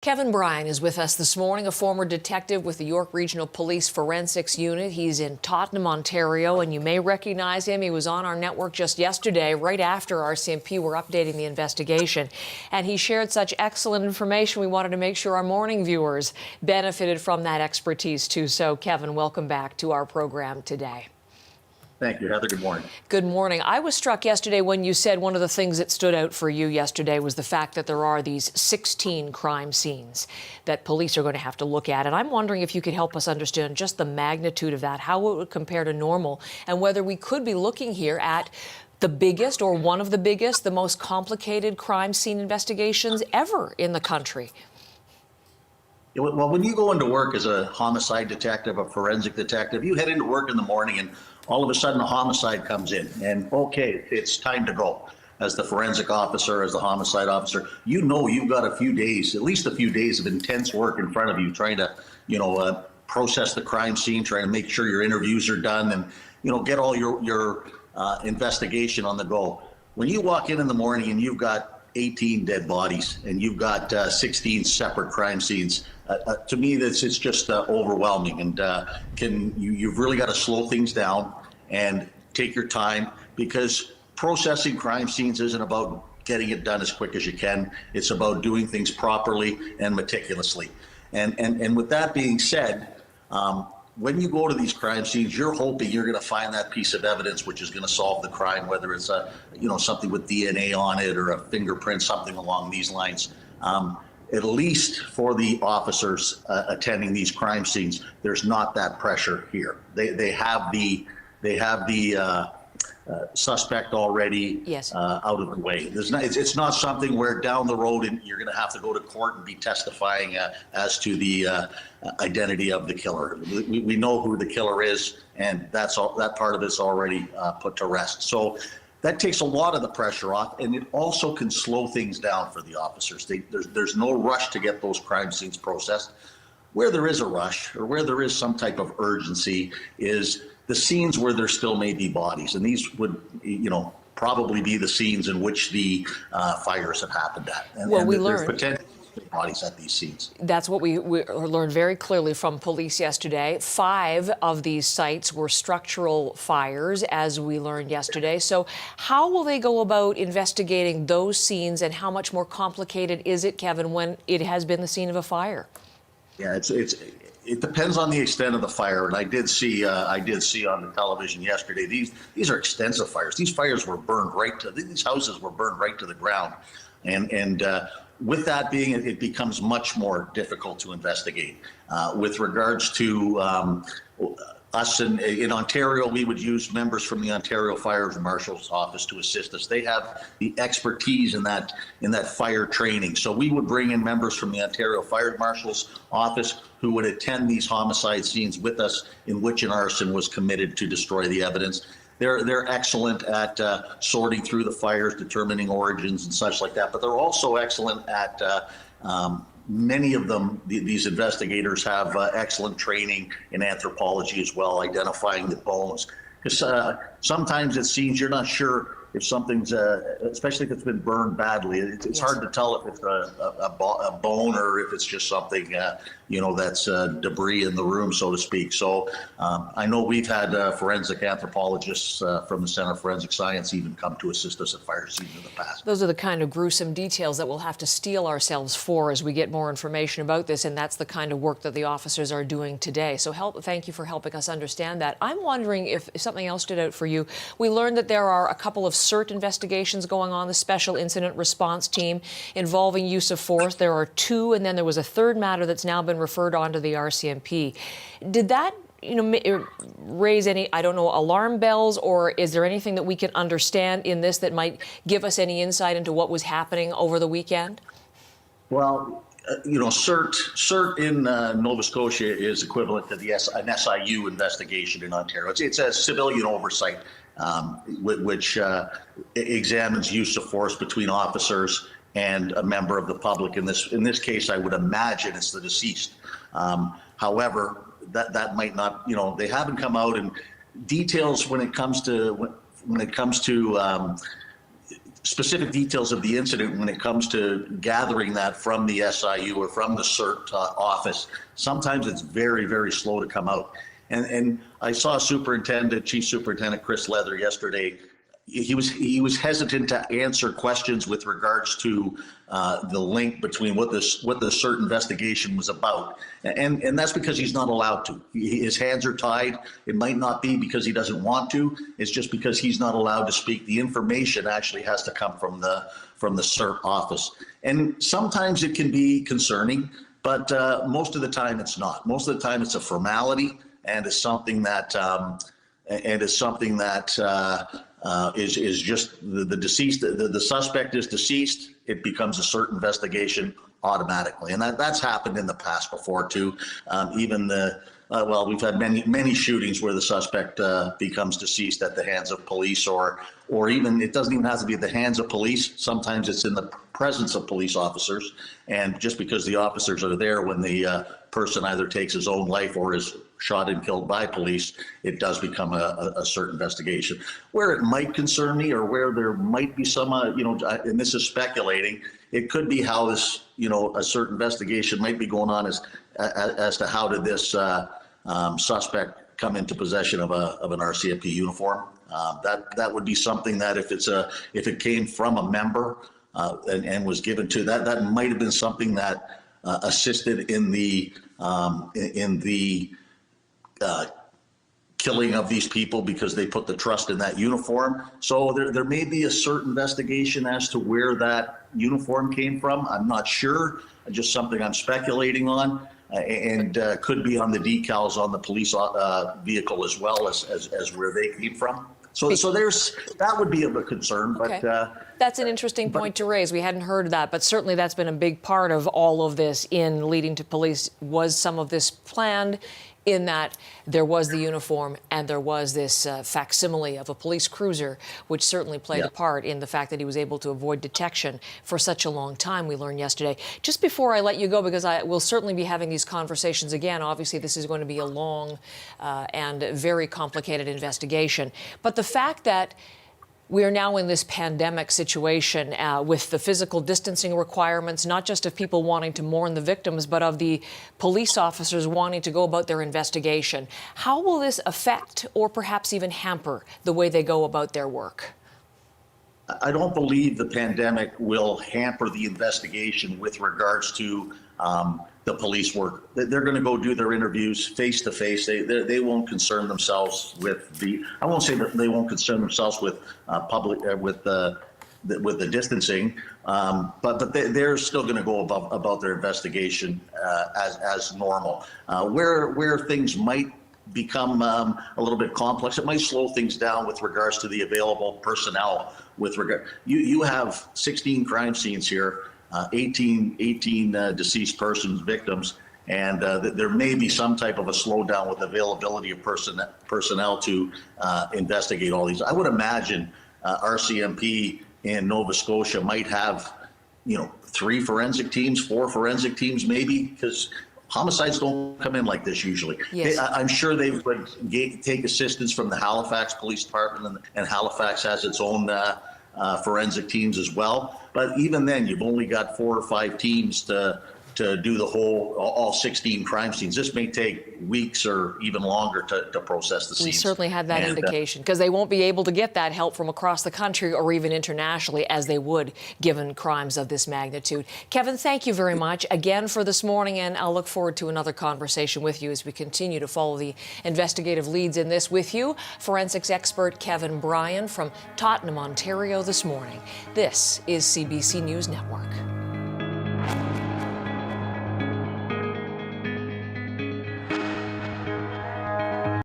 Kevin Bryan is with us this morning, a former detective with the York Regional Police Forensics Unit. He's in Tottenham, Ontario, and you may recognize him. He was on our network just yesterday, right after RCMP were updating the investigation. And he shared such excellent information, we wanted to make sure our morning viewers benefited from that expertise, too. So, Kevin, welcome back to our program today. Thank you, Heather. Good morning. Good morning. I was struck yesterday when you said one of the things that stood out for you yesterday was the fact that there are these 16 crime scenes that police are going to have to look at. And I'm wondering if you could help us understand just the magnitude of that, how it would compare to normal, and whether we could be looking here at the biggest or one of the biggest, the most complicated crime scene investigations ever in the country. Well, when you go into work as a homicide detective, a forensic detective, you head into work in the morning and all of a sudden a homicide comes in and okay, it's time to go. As the forensic officer, as the homicide officer, you know you've got a few days, at least a few days of intense work in front of you trying to, process the crime scene, trying to make sure your interviews are done and, get all your investigation on the go. When you walk in the morning and you've got 18 dead bodies and you've got 16 separate crime scenes, to me it's just overwhelming, and you've really got to slow things down and take your time, because processing crime scenes isn't about getting it done as quick as you can. It's about doing things properly and meticulously. And with that being said, when you go to these crime scenes, you're hoping you're going to find that piece of evidence which is going to solve the crime, whether it's something with DNA on it or a fingerprint, something along these lines. At least for the officers attending these crime scenes, there's not that pressure here. They have the suspect already out of the way. It's not something where down the road and you're going to have to go to court and be testifying as to the identity of the killer. We know who the killer is, and that part of it's already put to rest. So that takes a lot of the pressure off, and it also can slow things down for the officers. There's no rush to get those crime scenes processed. Where there is a rush, or where there is some type of urgency, is the scenes where there still may be bodies, and these would, probably be the scenes in which the fires have happened at. And we there's learned potential bodies at these scenes. That's what we learned very clearly from police yesterday. 5 of these sites were structural fires, as we learned yesterday. So how will they go about investigating those scenes, and how much more complicated is it, Kevin, when it has been the scene of a fire? Yeah, it depends on the extent of the fire, and I did see on the television yesterday. These are extensive fires. These fires were burned these houses were burned right to the ground, and with that being, it becomes much more difficult to investigate. With regards to us in Ontario, we would use members from the Ontario Fire Marshal's office to assist us. They have the expertise in that fire training. So we would bring in members from the Ontario Fire Marshal's office who would attend these homicide scenes with us, in which an arson was committed to destroy the evidence. They're excellent at sorting through the fires, determining origins and such like that. But they're also excellent at many of them, these investigators have excellent training in anthropology as well, identifying the bones. Because sometimes it seems you're not sure if something's, especially if it's been burned badly, it's hard to tell if it's a bone or if it's just something, that's debris in the room, so to speak. So I know we've had forensic anthropologists from the Center for Forensic Science even come to assist us at fire scenes in the past. Those are the kind of gruesome details that we'll have to steel ourselves for as we get more information about this, and that's the kind of work that the officers are doing today. So thank you for helping us understand that. I'm wondering if something else stood out for you. We learned that there are a couple of CERT investigations going on, the Special Incident Response Team, involving use of force. There are 2, and then there was a third matter that's now been referred on to the RCMP. Did that raise any, alarm bells, or is there anything that we can understand in this that might give us any insight into what was happening over the weekend? Well, CERT in Nova Scotia is equivalent to an SIU investigation in Ontario. It's a civilian oversight, which examines use of force between officers and a member of the public. In this case, I would imagine it's the deceased. However, that might not, they haven't come out, and details when it comes to specific details of the incident when it comes to gathering that from the SIU or from the CERT office. Sometimes it's very, very slow to come out. And I saw Chief Superintendent Chris Leather yesterday. He was hesitant to answer questions with regards to the link between what the CERT investigation was about, and that's because he's not allowed to. His hands are tied. It might not be because he doesn't want to. It's just because he's not allowed to speak. The information actually has to come from the CERT office, and sometimes it can be concerning, but most of the time it's not. Most of the time it's a formality, and it's something that is just the deceased, the suspect is deceased, it becomes a CERT investigation automatically. And that's happened in the past before too. We've had many shootings where the suspect becomes deceased at the hands of police, or even, it doesn't even have to be at the hands of police. Sometimes it's in the presence of police officers. And just because the officers are there when the person either takes his own life or is shot and killed by police, it does become a CERT investigation. Where it might concern me, or where there might be some, and this is speculating, it could be how this, a CERT investigation might be going on as to how did this suspect come into possession of an RCMP uniform. That would be something that if it came from a member and was given to that might have been something that assisted in the killing of these people because they put the trust in that uniform. So there may be a CERT investigation as to where that uniform came from. I'm not sure, just something I'm speculating on, and could be on the decals on the police vehicle as well as where they came from. So that would be of a concern, but okay. That's an interesting point to raise. We hadn't heard of that, but certainly that's been a big part of all of this in leading to police. Was some of this planned, in that there was the uniform and there was this facsimile of a police cruiser, which certainly played a part in the fact that he was able to avoid detection for such a long time, we learned yesterday. Just before I let you go, because I will certainly be having these conversations again, obviously this is going to be a long and very complicated investigation, but the fact that we are now in this pandemic situation with the physical distancing requirements, not just of people wanting to mourn the victims, but of the police officers wanting to go about their investigation. How will this affect or perhaps even hamper the way they go about their work? I don't believe the pandemic will hamper the investigation with regards to the police work. They're going to go do their interviews face to face. They won't concern themselves with I won't say that they won't concern themselves with with the distancing, but they're still going to go about their investigation as normal. Where things might become a little bit complex, it might slow things down with regards to the available personnel. You have 16 crime scenes here. 18 deceased persons, victims, and there may be some type of a slowdown with availability of personnel to investigate all these. I would imagine RCMP in Nova Scotia might have, 3 forensic teams, 4 forensic teams maybe, because homicides don't come in like this usually. Yes. I'm sure they would take assistance from the Halifax Police Department, and Halifax has its own forensic teams as well. But even then, you've only got 4 or 5 teams to do all 16 crime scenes. This may take weeks or even longer to process the scenes. We certainly had that indication, because they won't be able to get that help from across the country or even internationally as they would given crimes of this magnitude. Kevin, thank you very much again for this morning, and I'll look forward to another conversation with you as we continue to follow the investigative leads in this with you. Forensics expert Kevin Bryan from Tottenham, Ontario this morning. This is CBC News Network.